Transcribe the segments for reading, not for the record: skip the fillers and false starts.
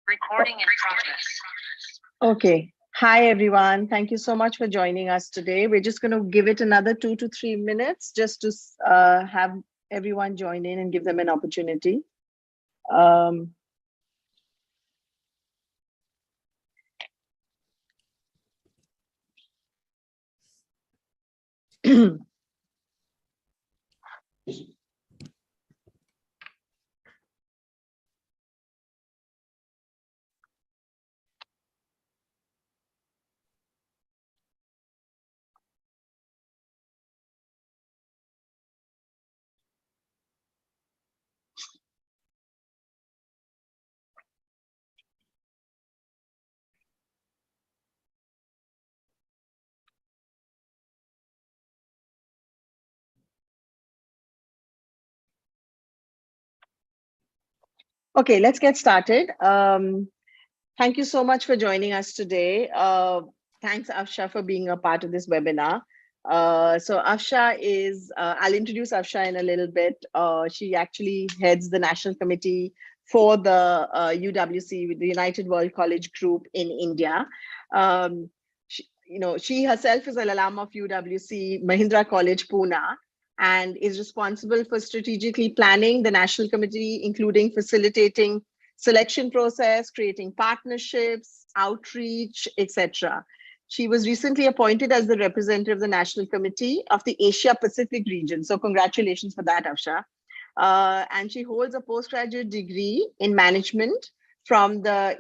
Recording in progress. Okay. Hi, everyone. Thank you so much for joining us today. We're just going to give it another 2 to 3 minutes just to have everyone join in and give them an opportunity. Okay, let's get started. Thank you so much for joining us today. Thanks, Afsha, for being a part of this webinar. So Afsha is, I'll introduce Afsha in a little bit. She actually heads the National Committee for the UWC, the United World College Group in India. She herself is an alum of UWC Mahindra College, Pune, and is responsible for strategically planning the National Committee, including facilitating selection process, creating partnerships, outreach, etc. She was recently appointed as the representative of the National Committee of the Asia Pacific region. So congratulations for that, Afsha. And she holds a postgraduate degree in management from the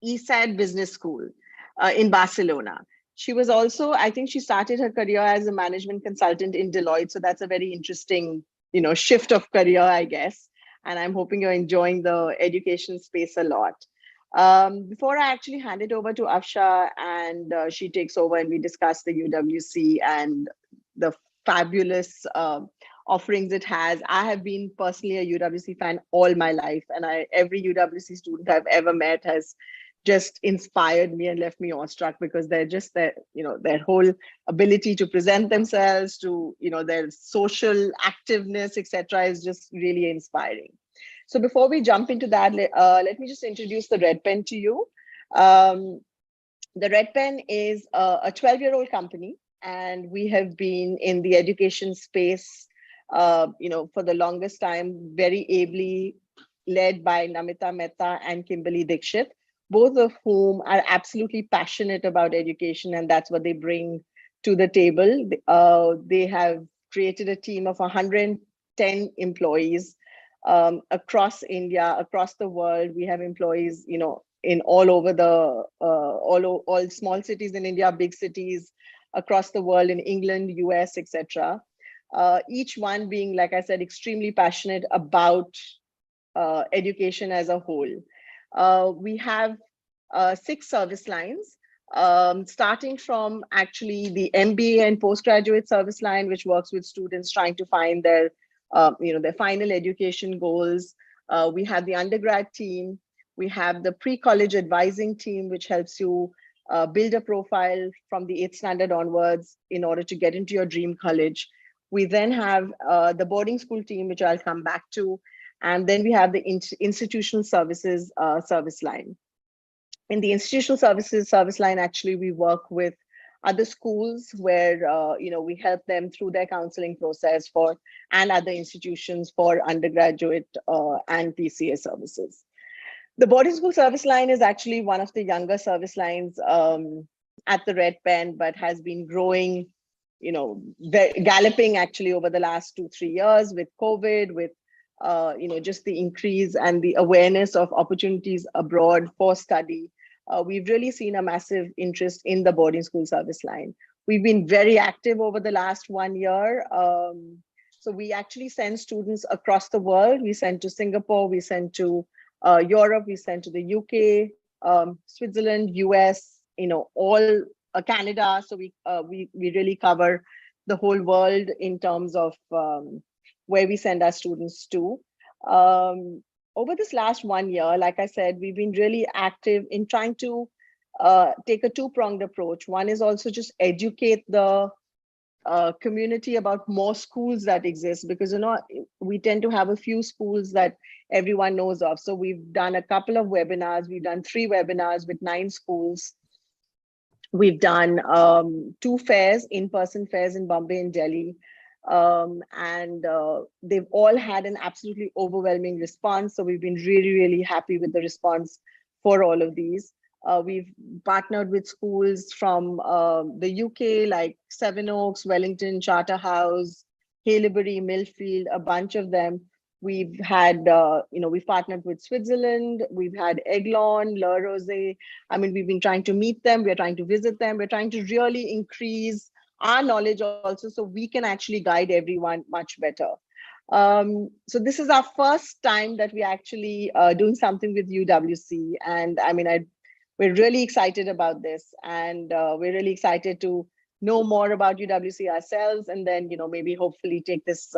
ESAD Business School in Barcelona. She was also, I think she started her career as a management consultant in Deloitte. So that's a very interesting, shift of career, I guess. And I'm hoping you're enjoying the education space a lot. Before I actually hand it over to Afsha and she takes over and we discuss the UWC and the fabulous offerings it has. I have been personally a UWC fan all my life, and every UWC student I've ever met has just inspired me and left me awestruck because they're just their whole ability to present themselves, to their social activeness, etc., is just really inspiring. So before we jump into that, let me just introduce the Red Pen to you. The Red Pen is a 12-year-old company, and we have been in the education space, for the longest time, very ably led by Namita Mehta and Kimberly Dixit, both of whom are absolutely passionate about education, and that's what they bring to the table. They have created a team of 110 employees across India, across the world. We have employees, in all over the all small cities in India, big cities across the world, in England, US, etc. Each one being, like I said, extremely passionate about education as a whole. We have 6 service lines, starting from actually the MBA and postgraduate service line, which works with students trying to find their, their final education goals. We have the undergrad team. We have the pre-college advising team, which helps you build a profile from the 8th standard onwards in order to get into your dream college. We then have the boarding school team, which I'll come back to. And then we have the institutional services service line. In the institutional services service line, actually, we work with other schools where, we help them through their counseling process and other institutions for undergraduate and PCA services. The boarding school service line is actually one of the younger service lines at the Red Pen, but has been growing, galloping actually over the last 2-3 years with COVID, with just the increase and the awareness of opportunities abroad for study. We've really seen a massive interest in the boarding school service line. We've been very active over the last 1 year. So we actually send students across the world. We send to Singapore, we send to Europe, we send to the UK, Switzerland, US, all Canada. So we really cover the whole world in terms of where we send our students to. Over this last 1 year, like I said, we've been really active in trying to take a 2-pronged approach. One is also just educate the community about more schools that exist, because we tend to have a few schools that everyone knows of. So we've done a couple of webinars. We've done 3 webinars with 9 schools. We've done 2 fairs, in-person fairs in Bombay and Delhi. And they've all had an absolutely overwhelming response. So we've been really, really happy with the response for all of these. We've partnered with schools from the UK, like Sevenoaks, Wellington, Charterhouse, Haileybury, Millfield, a bunch of them. We've had, we've partnered with Switzerland. We've had Aiglon, La Rose. I mean, we've been trying to meet them. We're trying to visit them. We're trying to really increase our knowledge also, so we can actually guide everyone much better. So this is our first time that we're actually doing something with UWC. And I mean, we're really excited about this. And we're really excited to know more about UWC ourselves, and then, maybe hopefully take this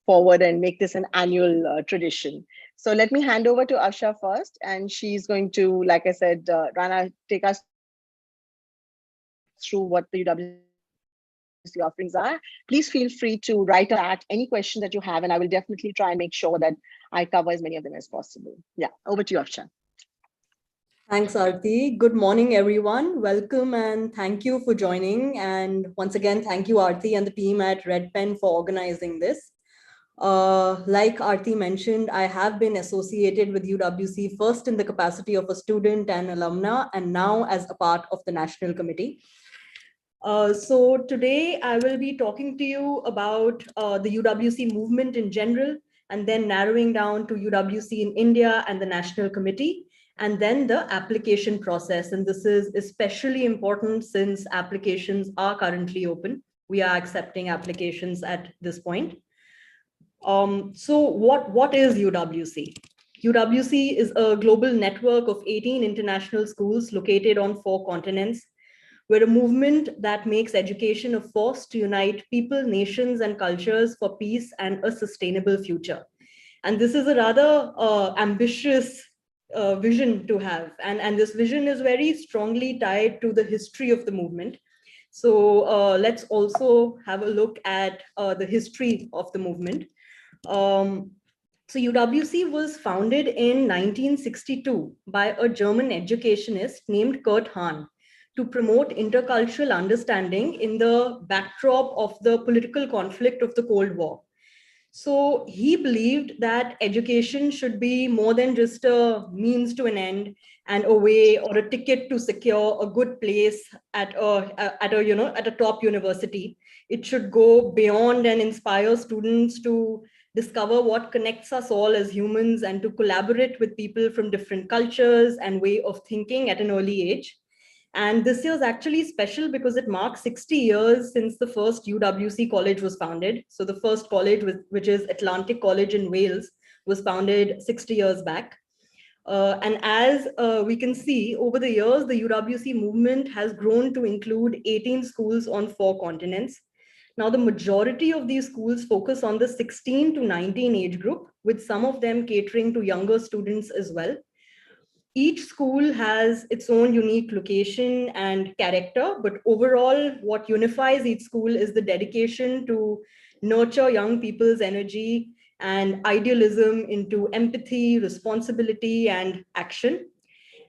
forward and make this an annual tradition. So let me hand over to Asha first, and she's going to, like I said, Rana, take us through what the UWC offerings are. Please feel free to write out any questions that you have, and I will definitely try and make sure that I cover as many of them as possible. Yeah, over to you, Asha. Thanks, Aarti. Good morning, everyone. Welcome and thank you for joining. And once again, thank you, Aarti and the team at Red Pen for organizing this. Like Aarti mentioned, I have been associated with UWC first in the capacity of a student and alumna, and now as a part of the National Committee. So today I will be talking to you about the UWC movement in general, and then narrowing down to UWC in India and the National Committee, and then the application process. And this is especially important since applications are currently open. We are accepting applications at this point. So what is UWC? UWC is a global network of 18 international schools located on 4 continents. We're a movement that makes education a force to unite people, nations, and cultures for peace and a sustainable future. And this is a rather ambitious vision to have. And this vision is very strongly tied to the history of the movement. So let's also have a look at the history of the movement. So UWC was founded in 1962 by a German educationist named Kurt Hahn to promote intercultural understanding in the backdrop of the political conflict of the Cold War. So he believed that education should be more than just a means to an end and a way or a ticket to secure a good place at a top university. It should go beyond and inspire students to discover what connects us all as humans and to collaborate with people from different cultures and way of thinking at an early age. And this year is actually special because it marks 60 years since the first UWC college was founded. So the first college, which is Atlantic College in Wales, was founded 60 years back. And as we can see, over the years, the UWC movement has grown to include 18 schools on 4 continents. Now, the majority of these schools focus on the 16 to 19 age group, with some of them catering to younger students as well. Each school has its own unique location and character, but overall, what unifies each school is the dedication to nurture young people's energy and idealism into empathy, responsibility, and action.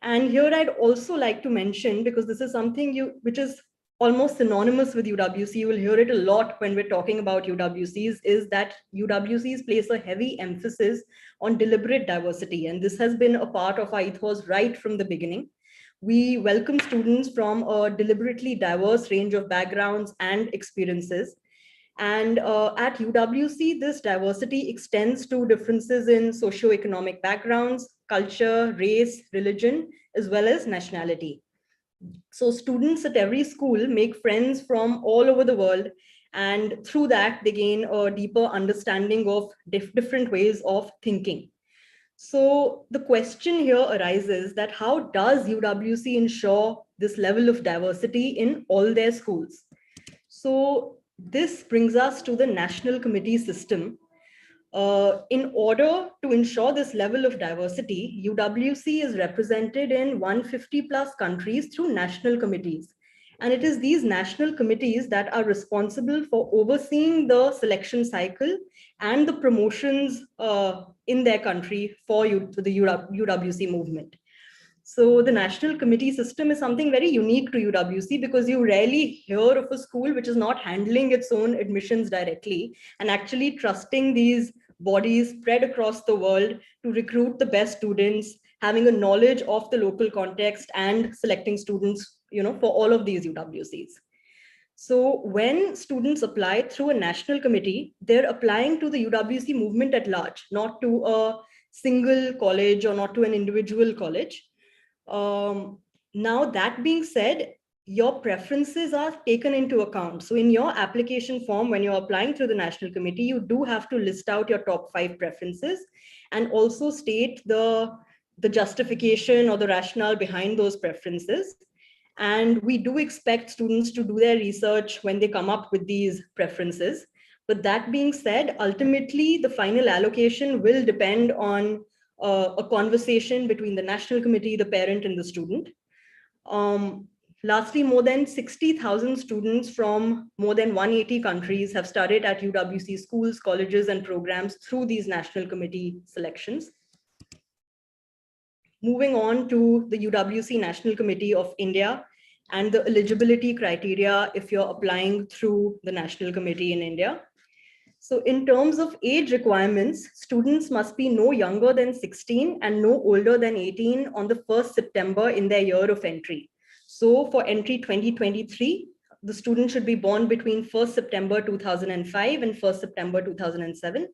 And here I'd also like to mention, because this is something which is almost synonymous with UWC, you will hear it a lot when we're talking about UWCs, is that UWCs place a heavy emphasis on deliberate diversity. And this has been a part of our ethos right from the beginning. We welcome students from a deliberately diverse range of backgrounds and experiences. And at UWC, this diversity extends to differences in socioeconomic backgrounds, culture, race, religion, as well as nationality. So students at every school make friends from all over the world, and through that, they gain a deeper understanding of different ways of thinking. So the question here arises that how does UWC ensure this level of diversity in all their schools? So this brings us to the National Committee system. In order to ensure this level of diversity, UWC is represented in 150 plus countries through national committees. And it is these national committees that are responsible for overseeing the selection cycle and the promotions in their country for the UWC movement. So the national committee system is something very unique to UWC because you rarely hear of a school which is not handling its own admissions directly and actually trusting these bodies spread across the world to recruit the best students, having a knowledge of the local context and selecting students, for all of these UWCs. So when students apply through a national committee, they're applying to the UWC movement at large, not to a single college or not to an individual college. Now, that being said, your preferences are taken into account. So in your application form, when you're applying through the national committee, you do have to list out your top 5 preferences and also state the justification or the rationale behind those preferences. And we do expect students to do their research when they come up with these preferences. But that being said, ultimately, the final allocation will depend on a conversation between the national committee, the parent, and the student. Lastly, more than 60,000 students from more than 180 countries have studied at UWC schools, colleges, and programs through these national committee selections. Moving on to the UWC National Committee of India and the eligibility criteria if you're applying through the National Committee in India. So in terms of age requirements, students must be no younger than 16 and no older than 18 on the 1st September in their year of entry. So for entry 2023, the student should be born between 1st September 2005 and 1st September 2007.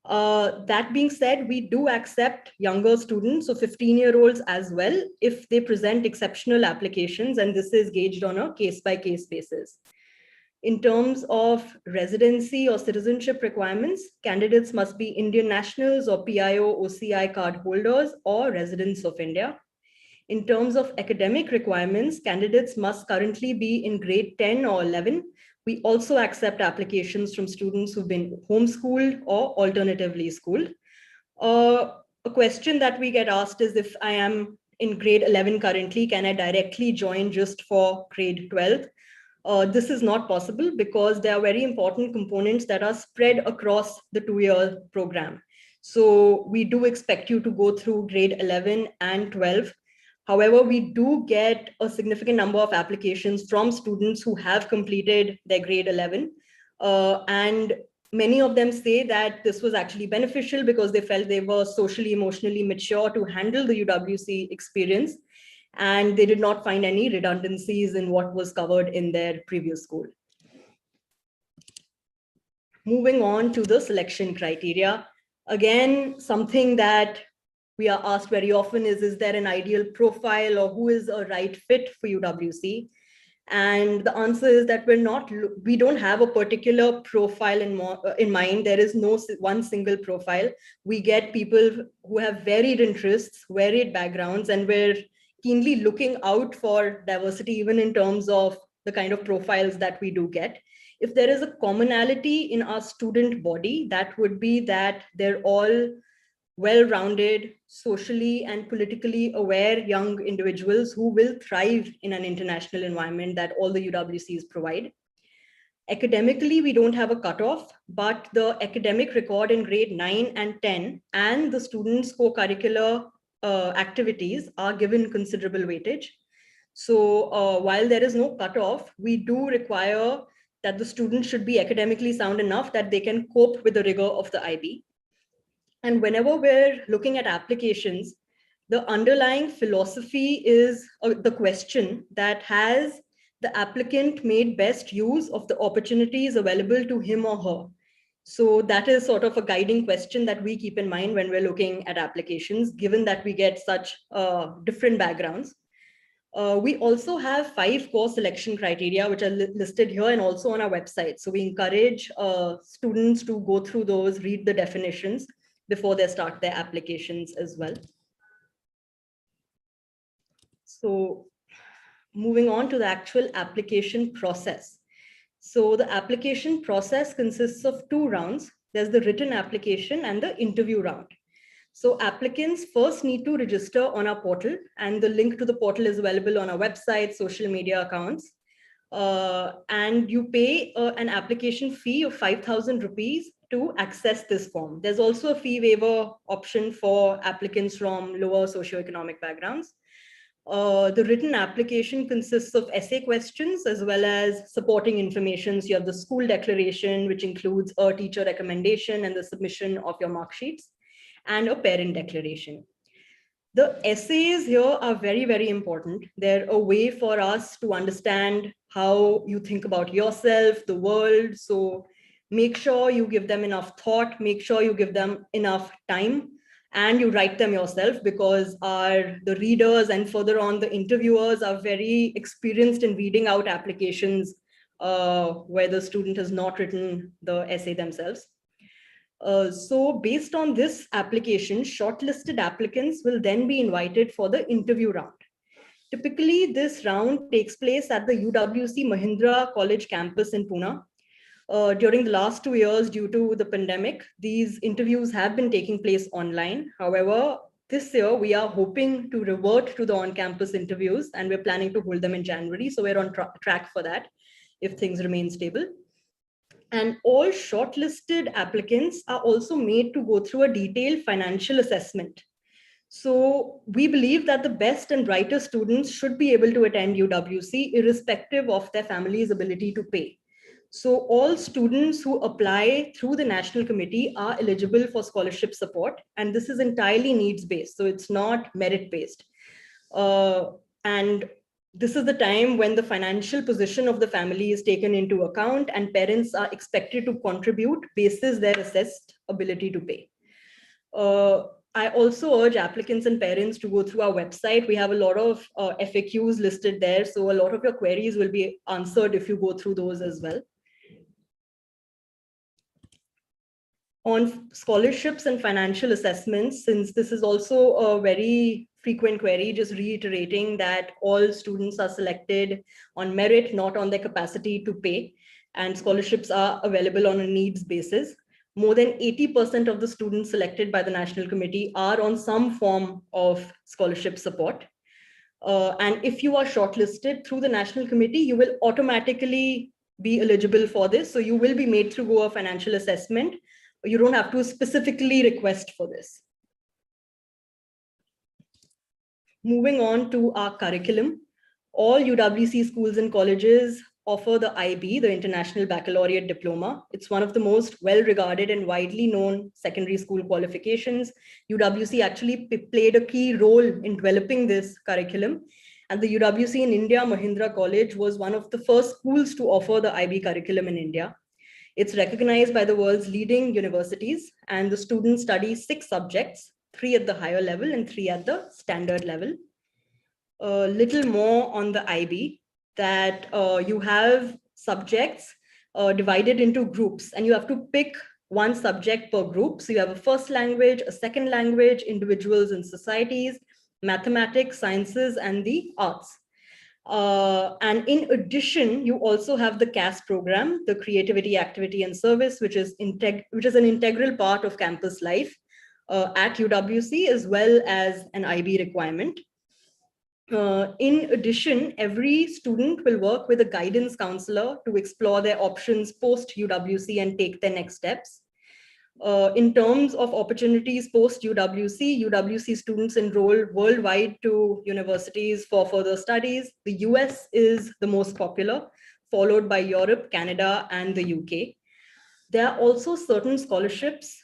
That being said, we do accept younger students, so 15-year-olds as well, if they present exceptional applications, and this is gauged on a case-by-case basis. In terms of residency or citizenship requirements, candidates must be Indian nationals or PIO OCI card holders or residents of India. In terms of academic requirements, candidates must currently be in grade 10 or 11. We also accept applications from students who've been homeschooled or alternatively schooled. A question that we get asked is, if I am in grade 11 currently, can I directly join just for grade 12? This is not possible because there are very important components that are spread across the 2-year program. So we do expect you to go through grade 11 and 12. However, we do get a significant number of applications from students who have completed their grade 11. And many of them say that this was actually beneficial because they felt they were socially, emotionally mature to handle the UWC experience. And they did not find any redundancies in what was covered in their previous school. Moving on to the selection criteria. Again, something that we are asked very often is there an ideal profile or who is a right fit for UWC? And the answer is that we don't have a particular profile in mind. There is no one single profile. We get people who have varied interests, varied backgrounds, and we're keenly looking out for diversity, even in terms of the kind of profiles that we do get. If there is a commonality in our student body, that would be that they're all well-rounded, socially and politically aware young individuals who will thrive in an international environment that all the UWCs provide. Academically, we don't have a cutoff, but the academic record in grade 9 and 10 and the students' co-curricular activities are given considerable weightage. So while there is no cutoff, we do require that the student should be academically sound enough that they can cope with the rigor of the IB. And whenever we're looking at applications, the underlying philosophy is the question that has the applicant made best use of the opportunities available to him or her. So that is sort of a guiding question that we keep in mind when we're looking at applications, given that we get such different backgrounds. We also have 5 core selection criteria, which are listed here and also on our website. So we encourage students to go through those, read the definitions before they start their applications as well. So moving on to the actual application process. So the application process consists of 2 rounds. There's the written application and the interview round. So applicants first need to register on our portal, and the link to the portal is available on our website, social media accounts. and you pay an application fee of 5,000 rupees to access this form. There's also a fee waiver option for applicants from lower socioeconomic backgrounds. The written application consists of essay questions as well as supporting information. So you have the school declaration, which includes a teacher recommendation and the submission of your mark sheets, and a parent declaration. The essays here are very, very important. They're a way for us to understand how you think about yourself, the world. So make sure you give them enough thought, make sure you give them enough time, and you write them yourself, because the readers and further on the interviewers are very experienced in reading out applications where the student has not written the essay themselves. So based on this application, shortlisted applicants will then be invited for the interview round. Typically, this round takes place at the UWC Mahindra College campus in Pune. During the last 2 years, due to the pandemic, these interviews have been taking place online. However, this year, we are hoping to revert to the on-campus interviews, and we're planning to hold them in January. So we're on track for that if things remain stable. And all shortlisted applicants are also made to go through a detailed financial assessment. So we believe that the best and brightest students should be able to attend UWC irrespective of their family's ability to pay. So all students who apply through the National Committee are eligible for scholarship support, and this is entirely needs-based, so it's not merit-based. And this is the time when the financial position of the family is taken into account, and parents are expected to contribute basis their assessed ability to pay. I also urge applicants and parents to go through our website. We have a lot of FAQs listed there, so a lot of your queries will be answered if you go through those as well. On scholarships and financial assessments, since this is also a very frequent query, just reiterating that all students are selected on merit, not on their capacity to pay, and scholarships are available on a needs basis. More than 80% of the students selected by the National Committee are on some form of scholarship support. And if you are shortlisted through the National Committee, you will automatically be eligible for this. So you will be made to go a financial assessment. You don't have to specifically request for this. Moving on to our curriculum, all UWC schools and colleges offer the IB, the International Baccalaureate Diploma. It's one of the most well-regarded and widely known secondary school qualifications. UWC actually played a key role in developing this curriculum. And the UWC in India, Mahindra College, was one of the first schools to offer the IB curriculum in India. It's recognized by the world's leading universities, and the students study 6 subjects, 3 at the higher level and 3 at the standard level. A little more on the IB, that you have subjects divided into groups, and you have to pick one subject per group. So you have a first language, a second language, individuals and societies, mathematics, sciences, and the arts. And in addition, you also have the CAS program, the Creativity, Activity, and Service, which is an integral part of campus life at UWC, as well as an IB requirement. In addition, every student will work with a guidance counselor to explore their options post UWC and take their next steps. In terms of opportunities post UWC, UWC students enroll worldwide to universities for further studies. The US is the most popular, followed by Europe, Canada, and the UK. There are also certain scholarships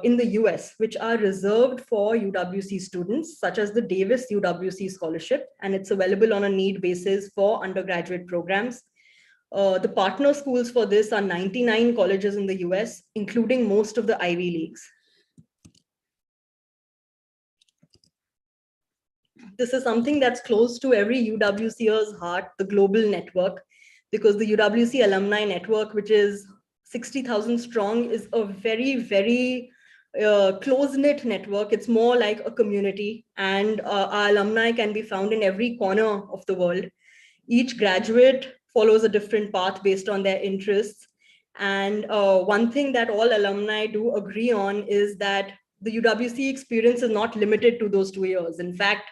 in the US which are reserved for UWC students, such as the Davis UWC scholarship, and it's available on a need basis for undergraduate programs. The partner schools for this are 99 colleges in the US, including most of the Ivy Leagues. This is something that's close to every UWCer's heart, the global network, because the UWC Alumni Network, which is 60,000 strong, is a very, very close-knit network. It's more like a community, and our alumni can be found in every corner of the world. Each graduate follows a different path based on their interests. And one thing that all alumni do agree on is that the UWC experience is not limited to those 2 years. In fact,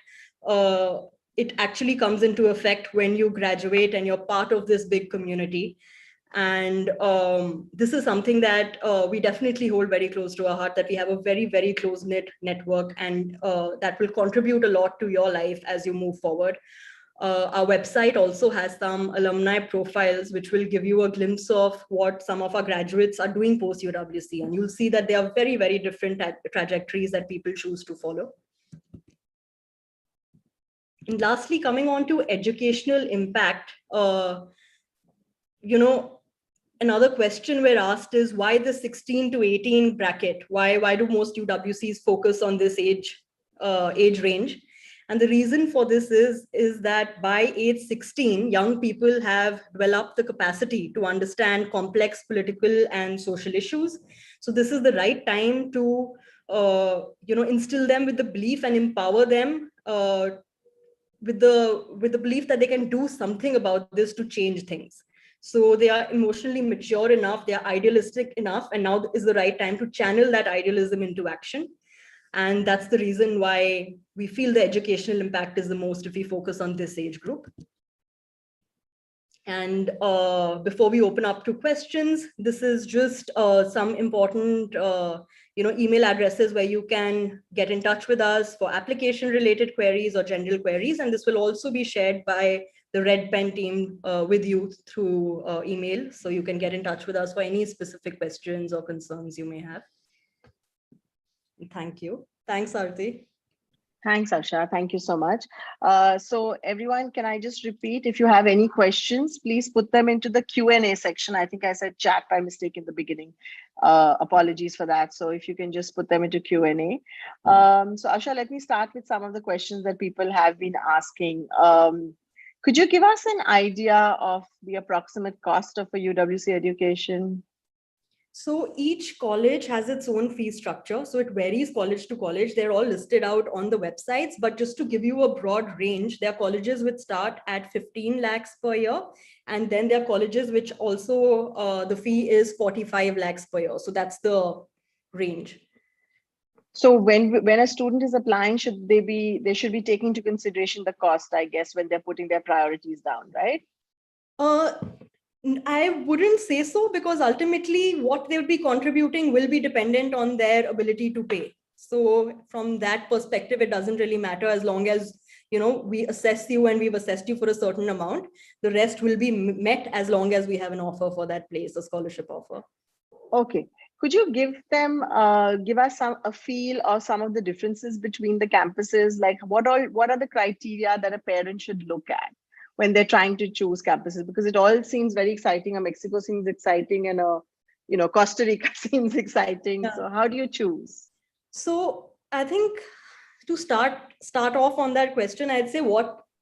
it actually comes into effect when you graduate and you're part of this big community. And this is something that we definitely hold very close to our heart, that we have a very, very close-knit network, and that will contribute a lot to your life as you move forward. Our website also has some alumni profiles, which will give you a glimpse of what some of our graduates are doing post UWC. And you'll see that there are very, very different trajectories that people choose to follow. And lastly, coming on to educational impact, another question we're asked is, why the 16 to 18 bracket? Why do most UWCs focus on this age range? And the reason for this is that by age 16, young people have developed the capacity to understand complex political and social issues. So this is the right time to instill them with the belief and empower them with the belief that they can do something about this to change things. So they are emotionally mature enough, they are idealistic enough, and now is the right time to channel that idealism into action. And that's the reason why we feel the educational impact is the most if we focus on this age group. And before we open up to questions, this is just some important email addresses where you can get in touch with us for application related queries or general queries. And this will also be shared by the Red Pen team with you through email. So you can get in touch with us for any specific questions or concerns you may have. Thank you. Thanks, Aarti. Thanks, Asha. Thank you so much. So everyone, can I just repeat, if you have any questions, please put them into the Q&A section. I think I said chat by mistake in the beginning. Apologies for that. So if you can just put them into Q&A. So Asha, let me start with some of the questions that people have been asking. Could you give us an idea of the approximate cost of a UWC education? So each college has its own fee structure. So it varies college to college. They're all listed out on the websites, but just to give you a broad range, there are colleges which start at 15 lakhs per year. And then there are colleges which also, the fee is 45 lakhs per year. So that's the range. So when a student is applying, they should be taking into consideration the cost, I guess, when they're putting their priorities down, right? I wouldn't say so, because ultimately what they'll be contributing will be dependent on their ability to pay. So from that perspective, it doesn't really matter, as long as we assess you and we've assessed you for a certain amount. The rest will be met as long as we have an offer for that place, a scholarship offer. Okay. Could you give us a feel of some of the differences between the campuses? Like what are the criteria that a parent should look at when they're trying to choose campuses? Because it all seems very exciting. Mexico seems exciting, and Costa Rica seems exciting. Yeah. So how do you choose? So I think to start off on that question, I'd say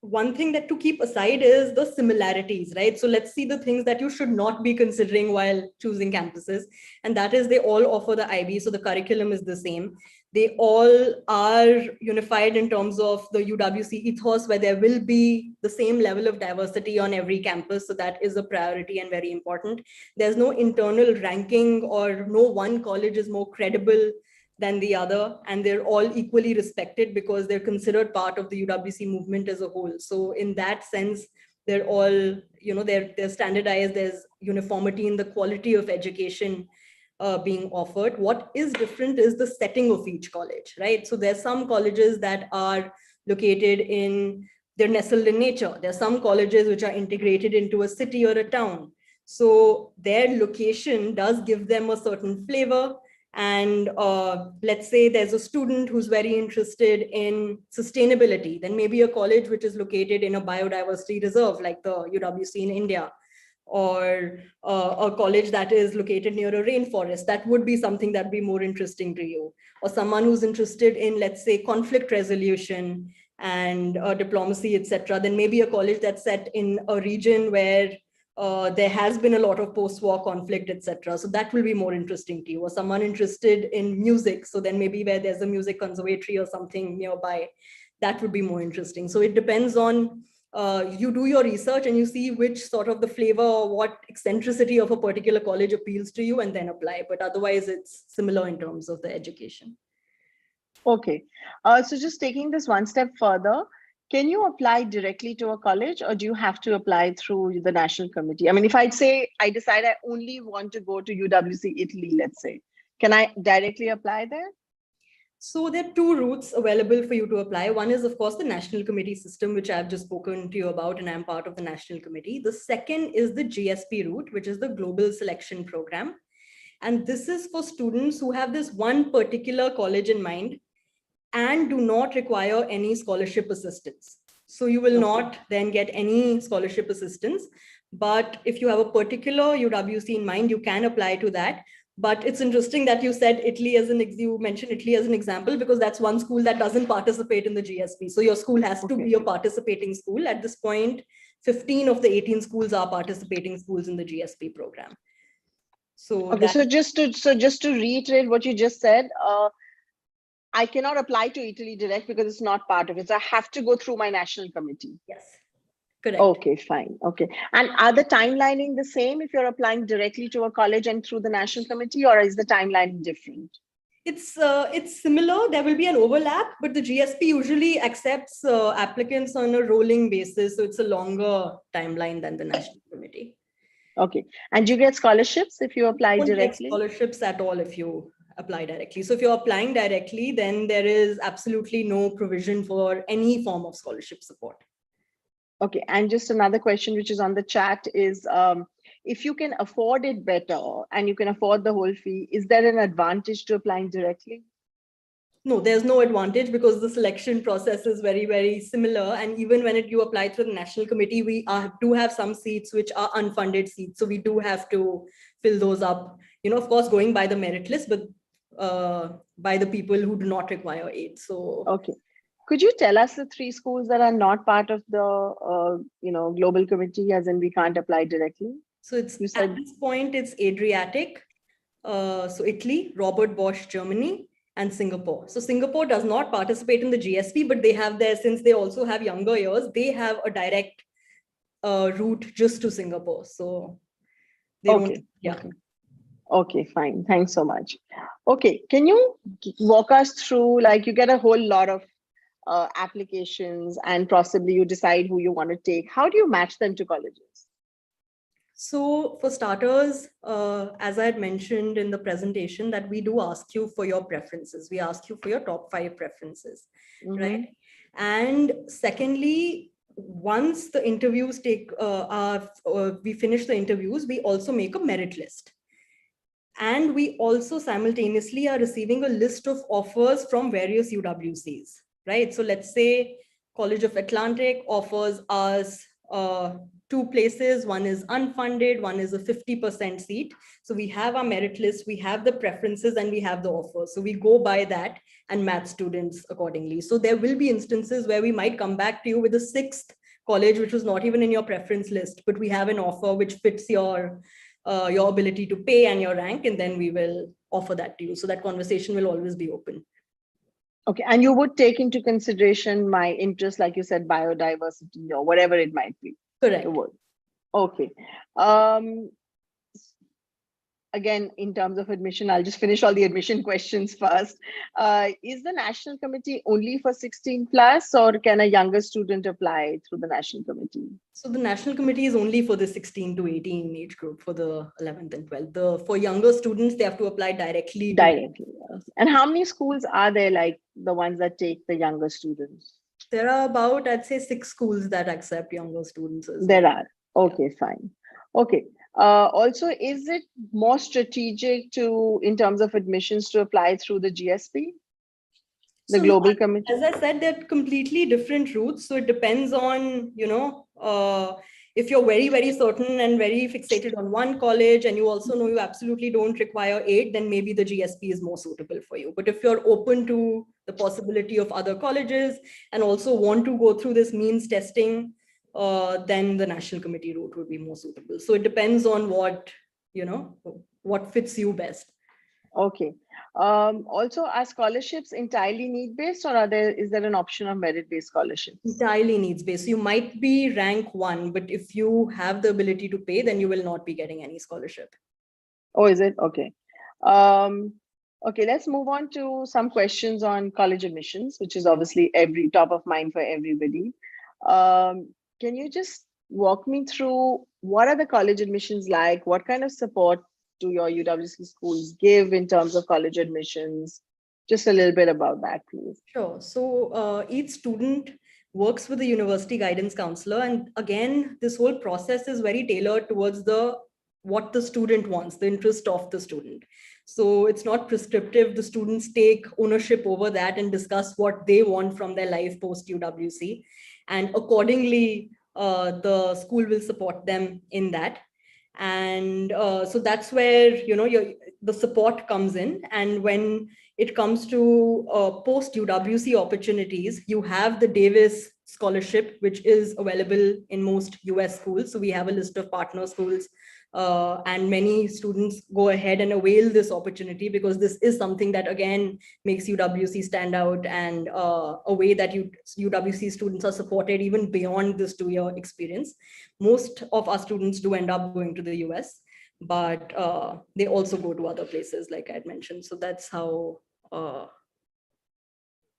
one thing that to keep aside is the similarities, right? So let's see the things that you should not be considering while choosing campuses. And that is, they all offer the IB. So the curriculum is the same. They all are unified in terms of the UWC ethos, where there will be the same level of diversity on every campus. So that is a priority and very important. There's no internal ranking, or no one college is more credible than the other, and they're all equally respected because they're considered part of the UWC movement as a whole. So in that sense, they're all, they're standardized. There's uniformity in the quality of education being offered. What is different is the setting of each college, right? So there's some colleges that are located they're nestled in nature. There's some colleges which are integrated into a city or a town. So their location does give them a certain flavor. And let's say there's a student who's very interested in sustainability, then maybe a college which is located in a biodiversity reserve like the UWC in India, or a college that is located near a rainforest, that would be something that'd be more interesting to you. Or someone who's interested in, let's say, conflict resolution and diplomacy, etc., then maybe a college that's set in a region where there has been a lot of post-war conflict, etc. So that will be more interesting to you. Or someone interested in music, so then maybe where there's a music conservatory or something nearby, that would be more interesting. So it depends on, you do your research and you see which sort of the flavor or what eccentricity of a particular college appeals to you, and then apply. But otherwise, it's similar in terms of the education. Okay. So just taking this one step further, Can you apply directly to a college, or do you have to apply through the national committee? I mean, if I say I decide I only want to go to UWC Italy, let's say, can I directly apply there? So there are two routes available for you to apply. One is, of course, the national committee system, which I've just spoken to you about, and I'm part of the national committee. The second is the GSP route, which is the Global Selection Program. And this is for students who have this one particular college in mind and do not require any scholarship assistance. So you will not then get any scholarship assistance. But if you have a particular UWC in mind, you can apply to that. But it's interesting that you said Italy you mentioned Italy as an example, because that's one school that doesn't participate in the GSP. So your school has to be a participating school. At this point, 15 of the 18 schools are participating schools in the GSP program. So, okay, so just to reiterate what you just said, I cannot apply to Italy direct because it's not part of it. So I have to go through my national committee. yes, correct. Okay, fine. Okay. And are the timelining the same if you're applying directly to a college and through the national committee, or is the timeline different? It's similar. There will be an overlap, but the GSP usually accepts applicants on a rolling basis. So it's a longer timeline than the national committee. Okay. And do you get scholarships if you apply directly? Don't get scholarships at all if you apply directly. So if you're applying directly, then there is absolutely no provision for any form of scholarship support. Okay. And just another question, which is on the chat, is if you can afford it better and you can afford the whole fee, is there an advantage to applying directly? No, there's no advantage, because the selection process is very, very similar. And even when you apply through the national committee, we do have some seats which are unfunded seats. So we do have to fill those up, of course, going by the merit list, but by the people who do not require aid. So, okay. Could you tell us the 3 schools that are not part of the, global committee, as in we can't apply directly? So at this point, it's Adriatic, so Italy, Robert Bosch, Germany, and Singapore. So Singapore does not participate in the GSP, but they have since they also have younger years, they have a direct route just to Singapore. So they don't, yeah. Okay, fine. Thanks so much. Okay, can you walk us through, like, you get a whole lot of applications and possibly you decide who you want to take. How do you match them to colleges? So for starters, as I had mentioned in the presentation, that we do ask you for your preferences. We ask you for your top 5 preferences, right? And secondly, once the interviews we finish the interviews, we also make a merit list. And we also simultaneously are receiving a list of offers from various UWCs, right? So let's say College of Atlantic offers us 2 places. One is unfunded, one is a 50% seat. So we have our merit list, we have the preferences, and we have the offers. So we go by that and match students accordingly. So there will be instances where we might come back to you with a 6th college, which was not even in your preference list, but we have an offer which fits your ability to pay and your rank, and then we will offer that to you. So that conversation will always be open. Okay, and you would take into consideration my interest, like you said, biodiversity or whatever it might be. Correct. You would. Okay. Again, in terms of admission, I'll just finish all the admission questions first. Is the national committee only for 16 plus, or can a younger student apply through the national committee? So the national committee is only for the 16 to 18 age group, for the 11th and 12th. For younger students, they have to apply directly. And how many schools are there, like the ones that take the younger students? There are about, I'd say, 6 schools that accept younger students. There are. Okay, fine. Okay. Also, is it more strategic in terms of admissions to apply through the GSP? The global committee? As I said, they're completely different routes. So it depends on, if you're very, very certain and very fixated on one college, and you also know you absolutely don't require aid, then maybe the GSP is more suitable for you. But if you're open to the possibility of other colleges and also want to go through this means testing, then the national committee route would be more suitable. So it depends on what fits you best. Okay. Also, are scholarships entirely need-based, or is there an option of merit-based scholarships? Entirely needs-based. So you might be rank 1, but if you have the ability to pay, then you will not be getting any scholarship. Oh, is it? Okay. Okay, let's move on to some questions on college admissions, which is obviously every top of mind for everybody. Can you just walk me through what are the college admissions like? What kind of support do your UWC schools give in terms of college admissions? Just a little bit about that, please. Sure. So each student works with the university guidance counselor. And again, this whole process is very tailored towards what the student wants, the interest of the student. So it's not prescriptive. The students take ownership over that and discuss what they want from their life post UWC. And accordingly, the school will support them in that. And so that's where, the support comes in. And when it comes to post UWC opportunities, you have the Davis scholarship, which is available in most US schools. So we have a list of partner schools, and many students go ahead and avail this opportunity because this is something that again makes UWC stand out, and a way that UWC students are supported even beyond this 2-year experience. Most of our students do end up going to the US, but they also go to other places like I had mentioned. So that's how.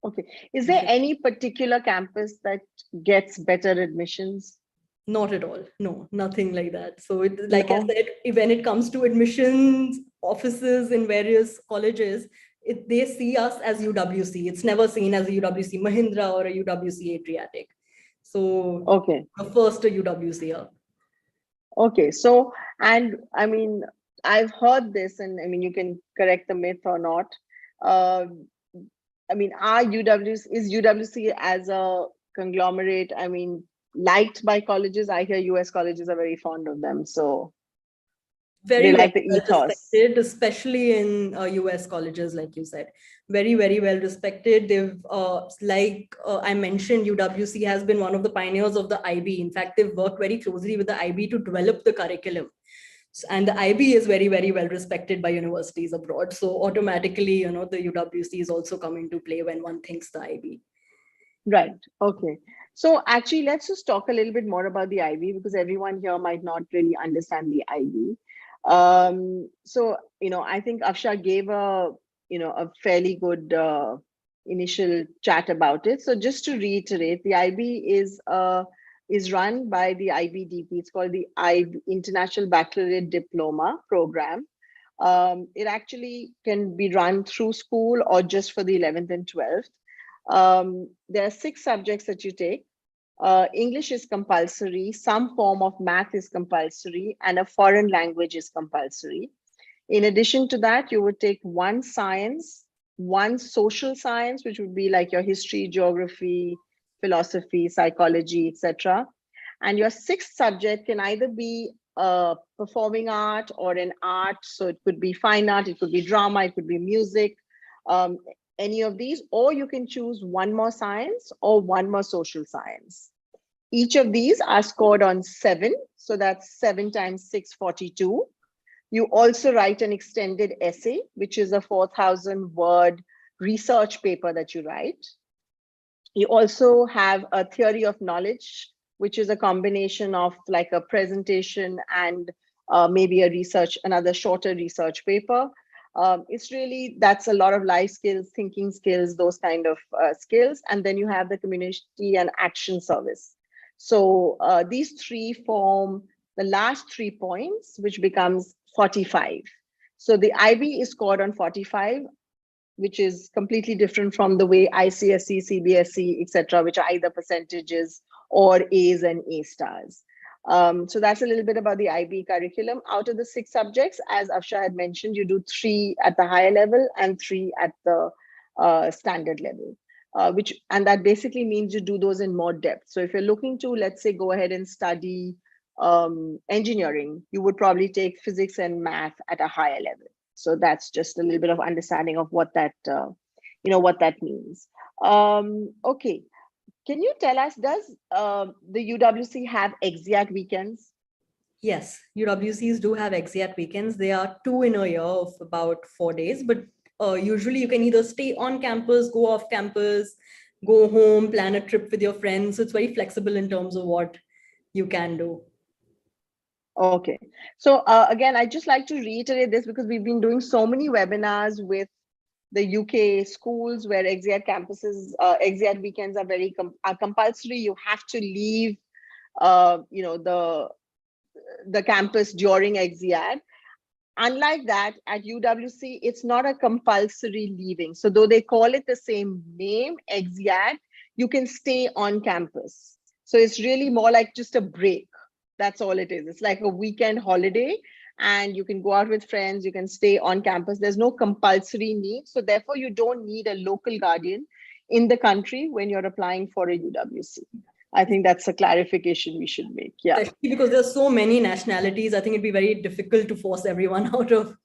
Okay. Is there any particular campus that gets better admissions? Not at all. No, nothing like that. So like I No? said, when it comes to admissions offices in various colleges, they see us as UWC. It's never seen as a UWC Mahindra or a UWC Adriatic. So Okay. the first a UWC here. Okay. So, and I mean, I've heard this, and I mean, you can correct the myth or not. I mean, is UWC as a conglomerate, I mean, liked by colleges? I hear US colleges are very fond of them. So Very, they very like the well ethos. respected, especially in US colleges, like you said. Very, very well respected. They've, I mentioned, UWC has been one of the pioneers of the IB. In fact, they've worked very closely with the IB to develop the curriculum. And the IB is very, very well respected by universities abroad. So automatically, the UWC is also come into play when one thinks the IB. Right. Okay. So actually, let's just talk a little bit more about the IB, because everyone here might not really understand the IB. So, I think Afsha gave a fairly good initial chat about it. So just to reiterate, the IB is run by the IBDP. It's called the IB International Baccalaureate Diploma Program. It actually can be run through school or just for the 11th and 12th. There are 6 subjects that you take. English is compulsory, some form of math is compulsory, and a foreign language is compulsory. In addition to that, you would take 1 science, 1 social science, which would be like your history, geography, philosophy, psychology, etc. And your 6th subject can either be performing art or an art. So it could be fine art, it could be drama, it could be music, any of these, or you can choose 1 more science or 1 more social science. Each of these are scored on 7. So that's 7 times 6, 42. You also write an extended essay, which is a 4,000 word research paper that you write. You also have a theory of knowledge, which is a combination of like a presentation and maybe another shorter research paper. It's really, that's a lot of life skills, thinking skills, those kind of skills. And then you have the community and action service. So these 3 form the last 3 points, which becomes 45. So the IB is scored on 45, which is completely different from the way ICSE, CBSE, etc., which are either percentages or A's and A stars. So that's a little bit about the IB curriculum. Out of the 6 subjects, as Afsha had mentioned, you do 3 at the higher level and 3 at the standard level, and that basically means you do those in more depth. So if you're looking to, let's say, go ahead and study engineering, you would probably take physics and math at a higher level. So that's just a little bit of understanding of what that, what that means. Okay. Can you tell us, does the UWC have exeat weekends? Yes, UWCs do have exeat weekends. They are 2 in a year of about 4 days, but usually you can either stay on campus, go off campus, go home, plan a trip with your friends. So it's very flexible in terms of what you can do. Okay. So again, I'd just like to reiterate this because we've been doing so many webinars with the UK schools where expat campuses, expat weekends are are compulsory. You have to leave, the campus during expat. Unlike that, at UWC, it's not a compulsory leaving. So though they call it the same name, expat, you can stay on campus. So it's really more like just a break. That's all it is. It's like a weekend holiday, and you can go out with friends, you can stay on campus. There's no compulsory need. So therefore, you don't need a local guardian in the country when you're applying for a UWC. I think that's a clarification we should make. Yeah. Especially because there's so many nationalities, I think it'd be very difficult to force everyone out of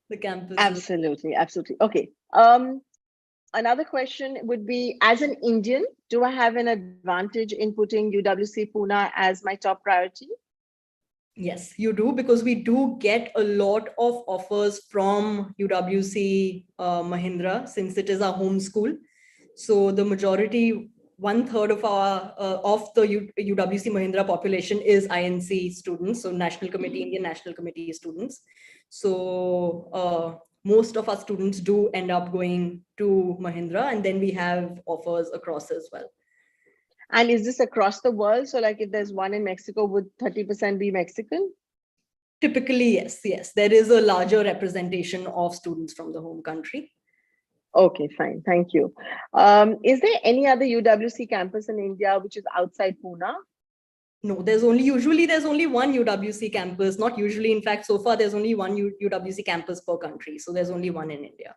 the campus. Absolutely, absolutely. Okay. Another question would be, as an Indian, do I have an advantage in putting UWC Pune as my top priority? Yes, you do, because we do get a lot of offers from UWC Mahindra, since it is our home school. So the majority, 1/3 of our of the UWC Mahindra population is INC students, so National Committee, Indian National Committee students. So most of our students do end up going to Mahindra, and then we have offers across as well. And is this across the world? So like if there's one in Mexico, would 30% be Mexican? Typically, yes, yes. There is a larger representation of students from the home country. Okay, fine. Thank you. Is there any other UWC campus in India which is outside Pune? No, there's only one UWC campus. Not usually, in fact, so far there's only one UWC campus per country. So there's only one in India.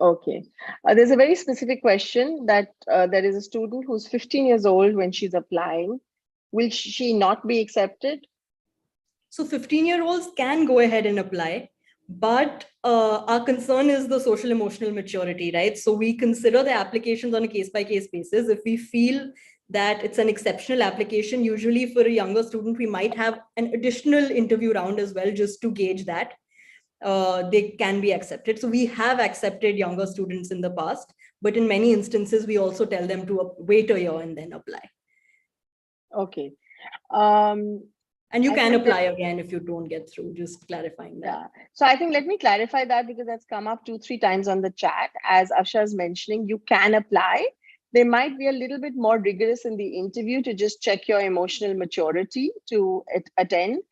Okay. There's a very specific question that there is a student who's 15 years old when she's applying. Will she not be accepted? So 15-year-olds can go ahead and apply, but our concern is the social emotional maturity, right? So we consider the applications on a case-by-case basis. If we feel that it's an exceptional application, usually for a younger student, we might have an additional interview round as well, just to gauge that they can be accepted. So we have accepted younger students in the past, but in many instances, we also tell them to wait a year and then apply. Okay. And you can apply again if you don't get through, just clarifying that. Yeah. So I think let me clarify that, because that's come up 2-3 times on the chat. As Afsha is mentioning, you can apply. They might be a little bit more rigorous in the interview to just check your emotional maturity to attend.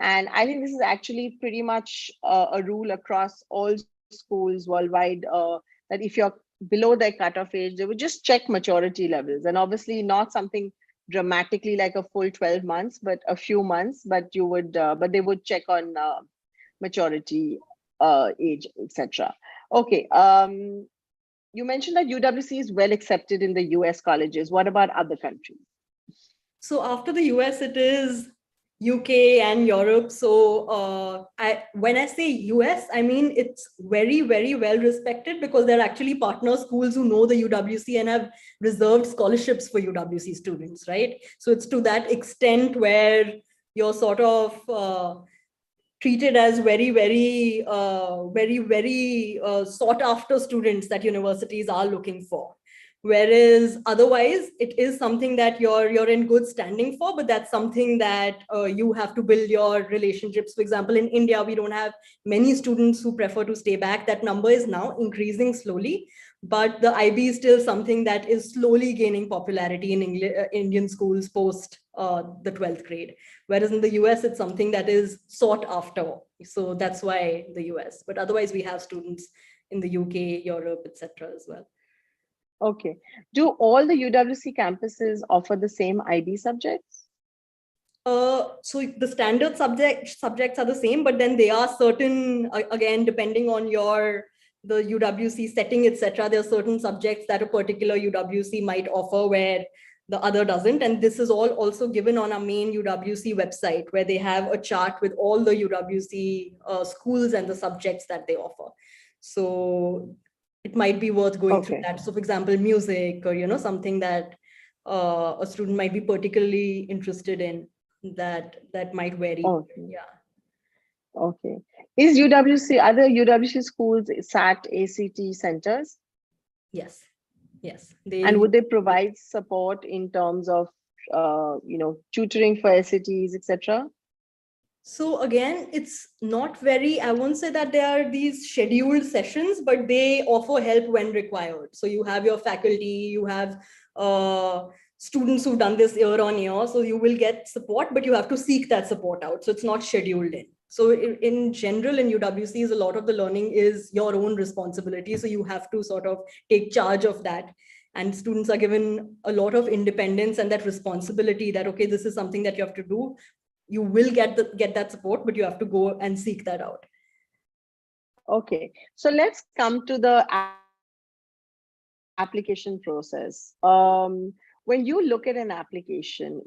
And I think this is actually pretty much a rule across all schools worldwide, that if you're below their cutoff age, they would just check maturity levels. And obviously not something dramatically like a full 12 months, but a few months, but you would, but they would check on maturity, age, etc. Okay. You mentioned that UWC is well accepted in the US colleges. What about other countries? So after the US, it is UK and Europe. So when I say US, I mean it's very, very well respected, because they're actually partner schools who know the UWC and have reserved scholarships for UWC students, right? So it's to that extent where you're sort of treated as very, very, very sought after students that universities are looking for. Whereas otherwise, it is something that you're in good standing for, but that's something that you have to build your relationships. For example, in India, we don't have many students who prefer to stay back. That number is now increasing slowly, but the IB is still something that is slowly gaining popularity in Indian schools post the 12th grade. Whereas in the US, it's something that is sought after. So that's why the US. But otherwise, we have students in the UK, Europe, etc. as well. Okay. Do all the UWC campuses offer the same IB subjects? So the standard subjects are the same, but then there are certain, again, depending on the UWC setting, etc. There are certain subjects that a particular UWC might offer where the other doesn't. And this is all also given on our main UWC website, where they have a chart with all the UWC schools and the subjects that they offer. So it might be worth going through that. So for example, music, or something that a student might be particularly interested in, that might vary. Okay. Yeah. Okay. Is other UWC schools SAT, ACT centers? Yes. Yes. And would they provide support in terms of tutoring for SATs, etc.? So again, it's not very, I won't say that there are these scheduled sessions, but they offer help when required. So you have your faculty, you have students who've done this year on year. So you will get support, but you have to seek that support out. So it's not scheduled in. So in general, in UWCs, a lot of the learning is your own responsibility. So you have to sort of take charge of that. And students are given a lot of independence and that responsibility that, okay, this is something that you have to do. You will get that support, but you have to go and seek that out. Okay, so let's come to the application process. When you look at an application,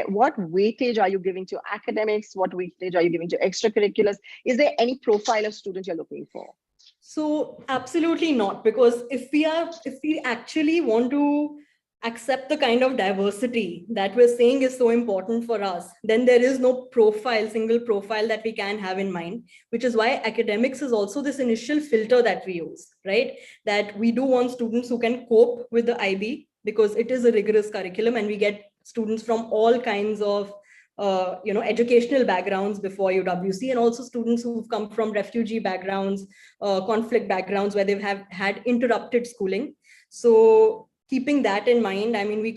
what weightage are you giving to academics? What weightage are you giving to extracurriculars? Is there any profile of student you're looking for? So absolutely not, because if we actually want to accept the kind of diversity that we're saying is so important for us, then there is no single profile that we can have in mind, which is why academics is also this initial filter that we use, right? That we do want students who can cope with the IB, because it is a rigorous curriculum and we get students from all kinds of educational backgrounds before UWC, and also students who've come from refugee backgrounds, conflict backgrounds where they've had interrupted schooling. So keeping that in mind, I mean, we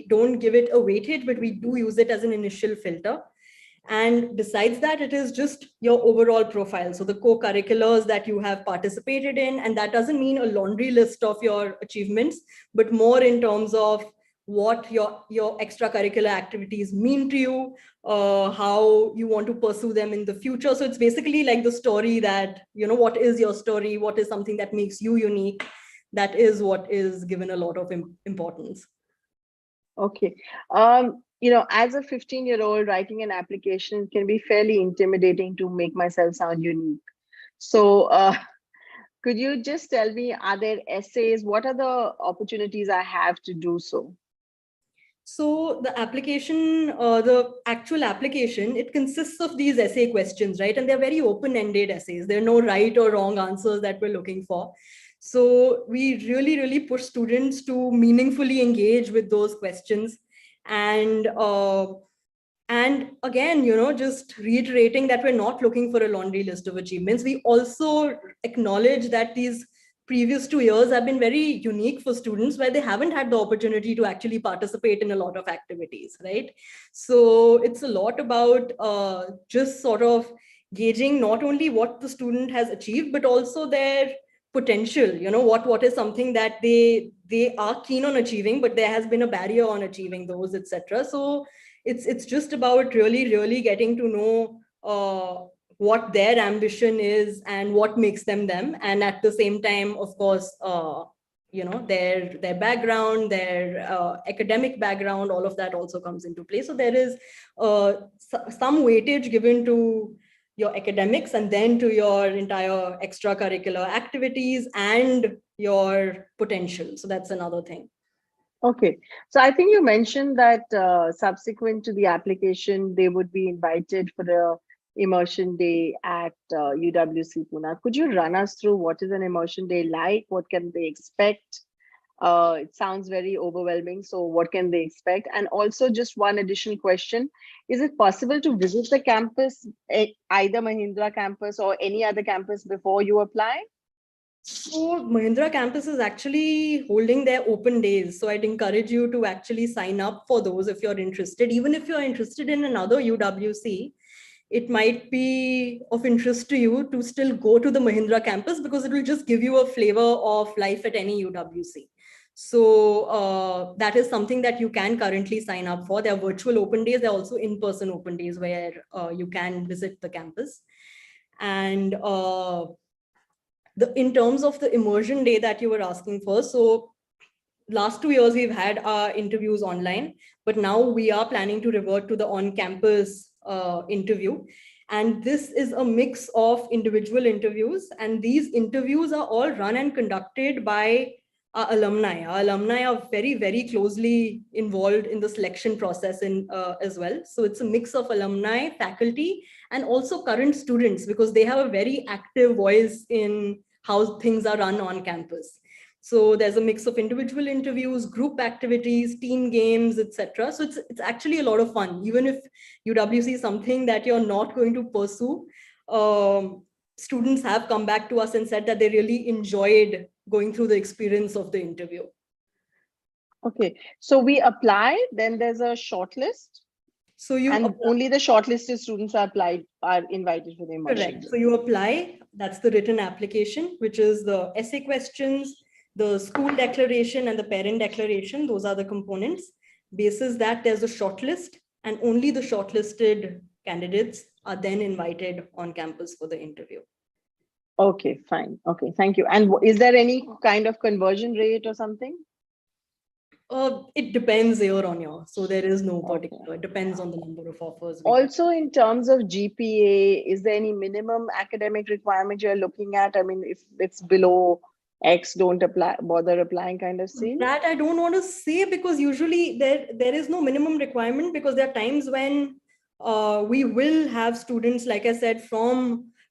don't give it a weightage, but we do use it as an initial filter. And besides that, it is just your overall profile. So the co-curriculars that you have participated in, and that doesn't mean a laundry list of your achievements, but more in terms of what your extracurricular activities mean to you, how you want to pursue them in the future. So it's basically like the story that, what is your story? What is something that makes you unique? That is what is given a lot of importance. Okay. As a 15-year-old, writing an application can be fairly intimidating to make myself sound unique. So could you just tell me, are there essays? What are the opportunities I have to do so? So the application, the actual application, it consists of these essay questions, right? And they're very open-ended essays. There are no right or wrong answers that we're looking for. So we really, really push students to meaningfully engage with those questions. And again, just reiterating that we're not looking for a laundry list of achievements. We also acknowledge that these previous 2 years have been very unique for students, where they haven't had the opportunity to actually participate in a lot of activities, right? So it's a lot about just sort of gauging not only what the student has achieved, but also their potential. What is something that they are keen on achieving, but there has been a barrier on achieving those, etc. So it's just about really getting to know what their ambition is and what makes them them, and at the same time, of course, their background, their academic background, all of that also comes into play. So there is some weightage given to your academics, and then to your entire extracurricular activities and your potential. So that's another thing. Okay, so I think you mentioned that subsequent to the application, they would be invited for the Immersion Day at UWC Pune. Could you run us through what is an Immersion Day like? What can they expect? It sounds very overwhelming. So what can they expect? And also just one additional question. Is it possible to visit the campus, either Mahindra campus or any other campus, before you apply? So Mahindra campus is actually holding their open days. So I'd encourage you to actually sign up for those if you're interested. Even if you're interested in another UWC, it might be of interest to you to still go to the Mahindra campus, because it will just give you a flavor of life at any UWC. So that is something that you can currently sign up for. There are virtual open days. There are also in-person open days where you can visit the campus. And in terms of the immersion day that you were asking for, so last 2 years we've had our interviews online, but now we are planning to revert to the on-campus interview. And this is a mix of individual interviews, and these interviews are all run and conducted by our alumni. Our alumni are very closely involved in the selection process as well. So it's a mix of alumni, faculty, and also current students, because they have a very active voice in how things are run on campus. So there's a mix of individual interviews, group activities, team games, etc. So it's actually a lot of fun. Even if UWC is something that you're not going to pursue, students have come back to us and said that they really enjoyed going through the experience of the interview. Okay, so we apply, then there's a shortlist. So you and only the shortlisted students are invited for the immersion. Correct. So you apply, that's the written application, which is the essay questions, the school declaration and the parent declaration. Those are the components. Basis that there's a shortlist, and only the shortlisted candidates are then invited on campus for the interview. Okay, fine. Okay, thank you. And is there any kind of conversion rate or something? It depends year on year. So there is no particular, okay. It depends on the number of offers. Also, in terms of GPA, is there any minimum academic requirement you're looking at? I mean, if it's below X, don't bother applying kind of thing? That I don't want to say, because usually there is no minimum requirement, because there are times when we will have students, like I said,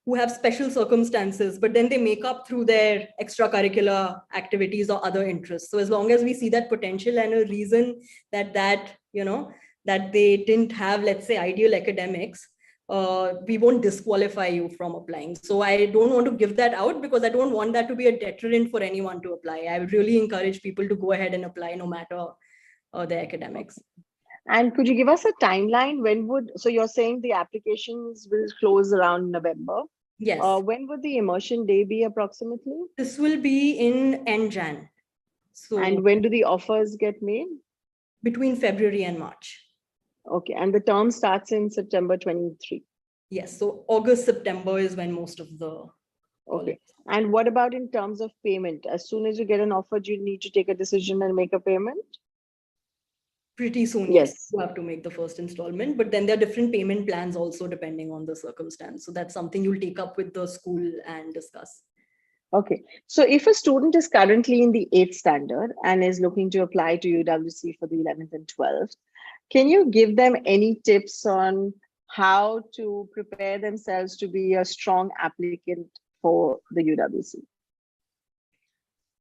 who have special circumstances, but then they make up through their extracurricular activities or other interests. So as long as we see that potential and a reason that they didn't have, let's say, ideal academics, we won't disqualify you from applying. So I don't want to give that out, because I don't want that to be a deterrent for anyone to apply. I would really encourage people to go ahead and apply no matter their academics. And could you give us a timeline? So you're saying the applications will close around November? Yes. When would the immersion day be approximately? This will be in end Jan. And when do the offers get made? Between February and March. Okay, and the term starts in September 23. Yes, so August, September is when most of the... Okay, and what about in terms of payment? As soon as you get an offer, do you need to take a decision and make a payment? Pretty soon, yes. You have to make the first installment, but then there are different payment plans also depending on the circumstance. So that's something you'll take up with the school and discuss. Okay, so if a student is currently in the 8th standard and is looking to apply to UWC for the 11th and 12th, can you give them any tips on how to prepare themselves to be a strong applicant for the UWC?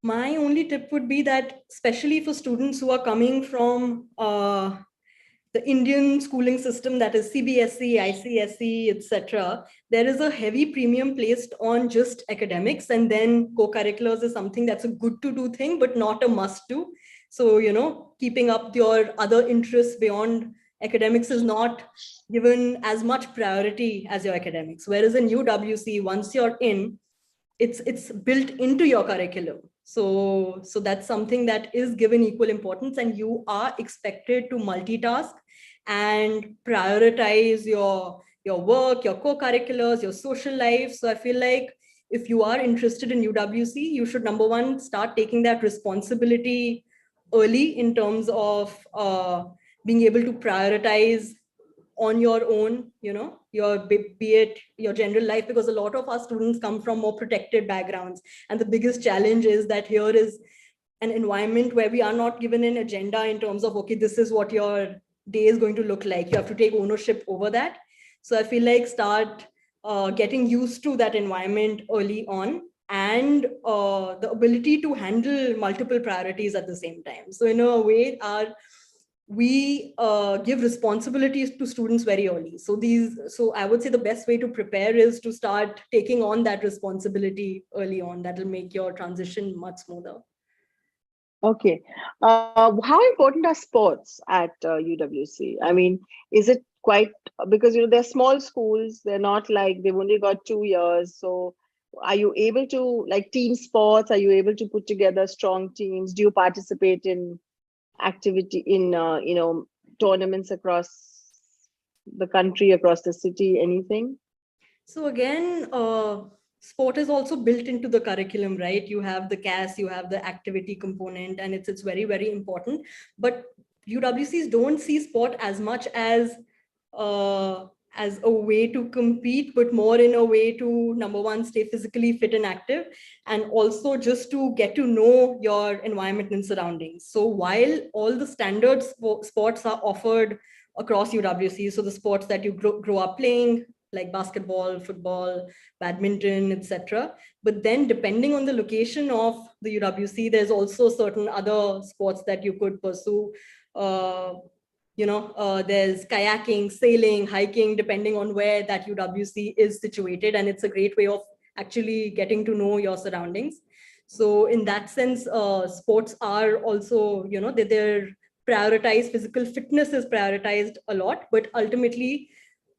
My only tip would be that, especially for students who are coming from the Indian schooling system, that is CBSE, ICSE, etc., there is a heavy premium placed on just academics, and then co-curriculars is something that's a good to do thing, but not a must do. So, keeping up your other interests beyond academics is not given as much priority as your academics. Whereas in UWC, once you're in, it's built into your curriculum. So that's something that is given equal importance, and you are expected to multitask and prioritize your work, your co-curriculars, your social life. So I feel like if you are interested in UWC, you should, number one, start taking that responsibility early in terms of being able to prioritize on your own, be it your general life, because a lot of our students come from more protected backgrounds. And the biggest challenge is that here is an environment where we are not given an agenda in terms of, okay, this is what your day is going to look like. You have to take ownership over that. So I feel like start getting used to that environment early on, and the ability to handle multiple priorities at the same time. So in a way, we give responsibilities to students very early. So I would say the best way to prepare is to start taking on that responsibility early on. That will make your transition much smoother. Okay. How important are sports at UWC? I mean, is it quite, because they're small schools, they're not like, they've only got 2 years. So are you able to, like, team sports, are you able to put together strong teams? Do you participate in activity in tournaments across the country, across the city, anything? So again, sport is also built into the curriculum, right? You have the CAS, you have the activity component, and it's very, very important. But UWCs don't see sport as much as a way to compete, but more in a way to, number one, stay physically fit and active, and also just to get to know your environment and surroundings. So while all the standard sports are offered across UWC, so the sports that you grow up playing, like basketball, football, badminton, etc. But then depending on the location of the UWC, there's also certain other sports that you could pursue. There's kayaking, sailing, hiking, depending on where that UWC is situated. And it's a great way of actually getting to know your surroundings. So in that sense, sports are also, they're prioritized. Physical fitness is prioritized a lot, but ultimately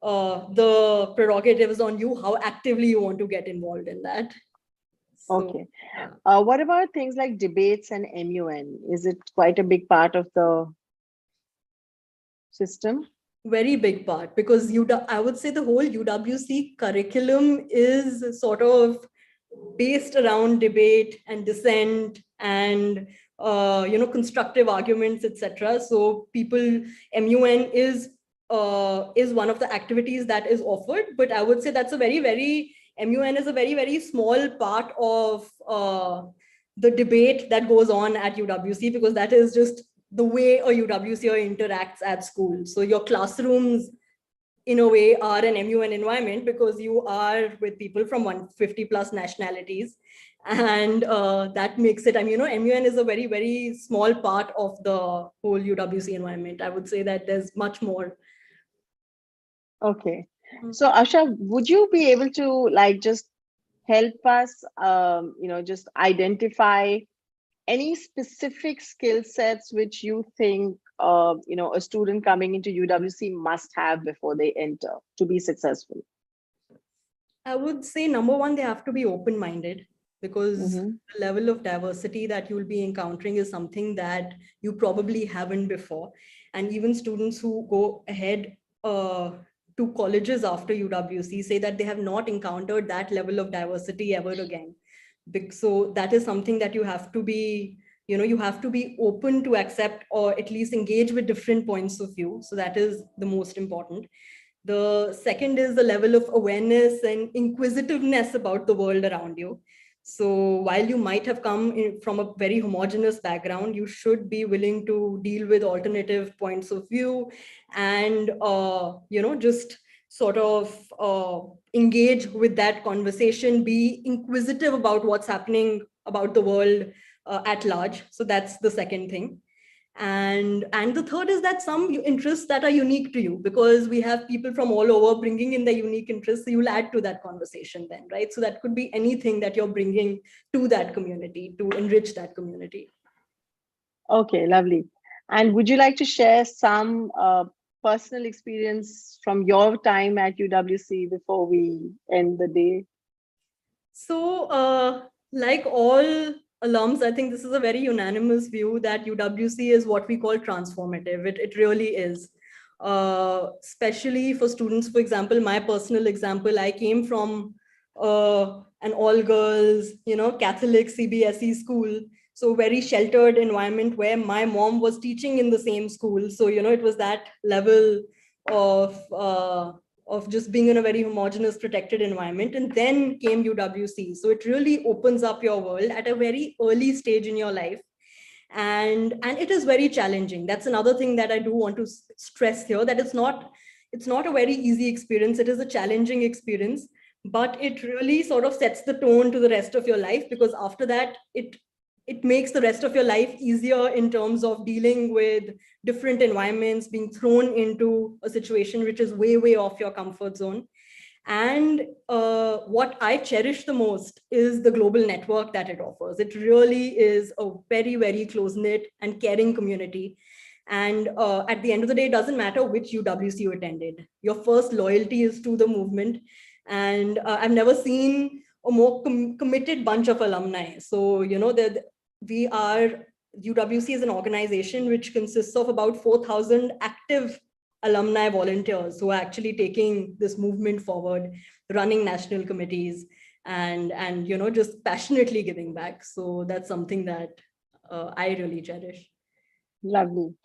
the prerogative is on you, how actively you want to get involved in that. So, Okay. What about things like debates and MUN? Is it quite a big part of the system? Very big part, because I would say the whole UWC curriculum is sort of based around debate and dissent and constructive arguments, etc. So MUN is one of the activities that is offered, but I would say that's a MUN is a very, very small part of the debate that goes on at UWC, because that is just the way a UWCer interacts at school. So your classrooms, in a way, are an MUN environment, because you are with people from 150 plus nationalities. And that makes it, MUN is a very, very small part of the whole UWC environment. I would say that there's much more. Okay. So Asha, would you be able to just help us, just identify any specific skill sets which you think, a student coming into UWC must have before they enter to be successful? I would say, number one, they have to be open-minded, because the level of diversity that you'll be encountering is something that you probably haven't before. And even students who go ahead to colleges after UWC say that they have not encountered that level of diversity ever again. So that is something that you have to be, you have to be open to accept, or at least engage with different points of view. So that is the most important. The second is the level of awareness and inquisitiveness about the world around you. So while you might have come from a very homogeneous background, you should be willing to deal with alternative points of view and, just sort of engage with that conversation, be inquisitive about what's happening about the world at large. So that's the second thing. And the third is that some interests that are unique to you, because we have people from all over bringing in their unique interests, so you'll add to that conversation then, right? So that could be anything that you're bringing to that community to enrich that community. Okay, lovely. And would you like to share some personal experience from your time at UWC before we end the day? So like all alums, I think this is a very unanimous view that UWC is what we call transformative. It really is. Especially for students, for example, my personal example, I came from an all girls, Catholic CBSE school. So very sheltered environment where my mom was teaching in the same school. So, it was that level of just being in a very homogeneous, protected environment. And then came UWC. So it really opens up your world at a very early stage in your life. And it is very challenging. That's another thing that I do want to stress here, that it's not a very easy experience. It is a challenging experience, but it really sort of sets the tone to the rest of your life, because after that, it makes the rest of your life easier in terms of dealing with different environments, being thrown into a situation which is way, way off your comfort zone. And what I cherish the most is the global network that it offers. It really is a very, very close-knit and caring community. And at the end of the day, it doesn't matter which UWC you attended. Your first loyalty is to the movement. And I've never seen a more committed bunch of alumni. So, UWC is an organization which consists of about 4,000 active alumni volunteers who are actually taking this movement forward, running national committees, and just passionately giving back. So that's something that I really cherish. Lovely.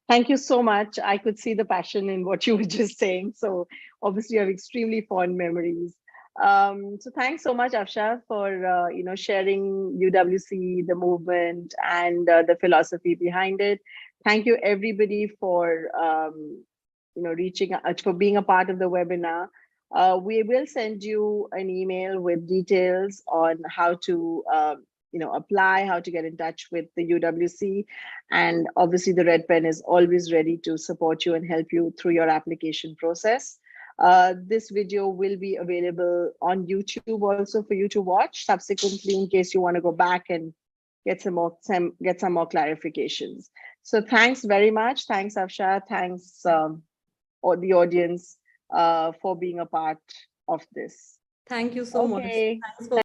Thank you so much. I could see the passion in what you were just saying. So obviously you have extremely fond memories. So thanks so much, Afsha, for sharing UWC, the movement, and the philosophy behind it. Thank you, everybody, for reaching out, for being a part of the webinar. We will send you an email with details on how to apply, how to get in touch with the UWC. And obviously the Red Pen is always ready to support you and help you through your application process. This video will be available on YouTube also for you to watch subsequently in case you want to go back and get some more clarifications. So thanks very much. Thanks, Afsha. Thanks, the audience, for being a part of this. Thank you so much. Okay. Thanks for